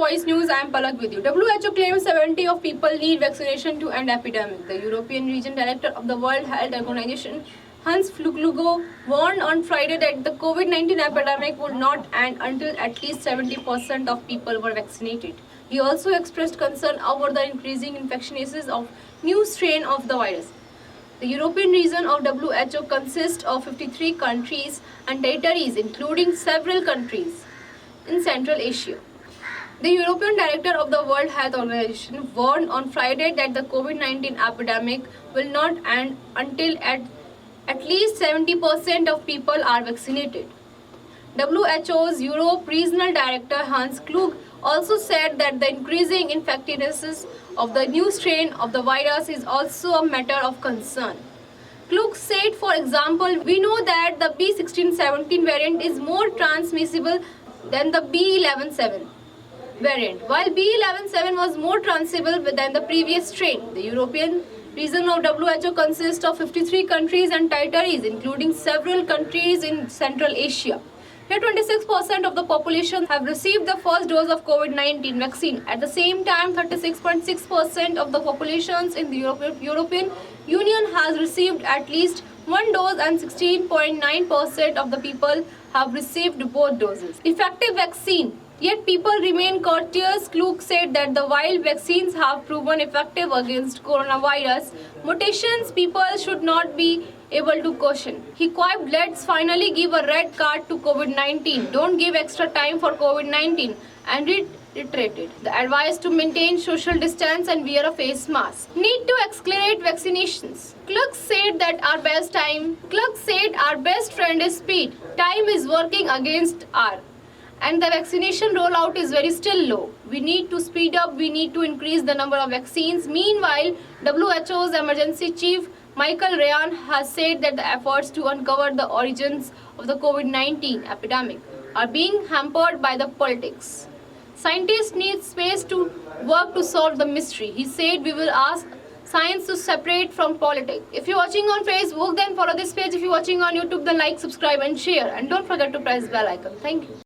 Voice News. I am Palak with you. WHO claims 70 of people need vaccination to end epidemic. The European Region Director of the World Health Organization, Hans Kluge, warned on Friday that the COVID-19 epidemic would not end until at least 70% of people were vaccinated. He also expressed concern over the increasing infection cases of new strain of the virus. The European region of WHO consists of 53 countries and territories, including several countries in Central Asia. The European Director of the World Health Organization warned on Friday that the COVID-19 epidemic will not end until at least 70% of people are vaccinated. WHO's Europe Regional Director Hans Kluge also said that the increasing infectiveness of the new strain of the virus is also a matter of concern. Kluge said, for example, we know that the B1617 variant is more transmissible than the B117 variant, while B117 was more transmissible than the previous strain. The European region of WHO consists of 53 countries and territories, including several countries in Central Asia. Here, 26% of the population have received the first dose of COVID-19 vaccine. At the same time, 36.6% of the populations in the European Union has received at least one dose, and 16.9% of the people have received both doses. Effective vaccine. Yet people remain cautious. Kluge said that while vaccines have proven effective against coronavirus mutations, people should not be able to caution. He quipped, "Let's finally give a red card to COVID-19. Don't give extra time for COVID-19." And reiterated the advice to maintain social distance and wear a face mask. Need to accelerate vaccinations. Kluge said our best friend is speed. Time is working against our. And the vaccination rollout is still low. We need to speed up. We need to increase the number of vaccines. Meanwhile, WHO's emergency chief Michael Ryan has said that the efforts to uncover the origins of the COVID-19 epidemic are being hampered by the politics. Scientists need space to work to solve the mystery. He said, "We will ask science to separate from politics." If you're watching on Facebook, then follow this page. If you're watching on YouTube, then like, subscribe and share. And don't forget to press bell icon. Thank you.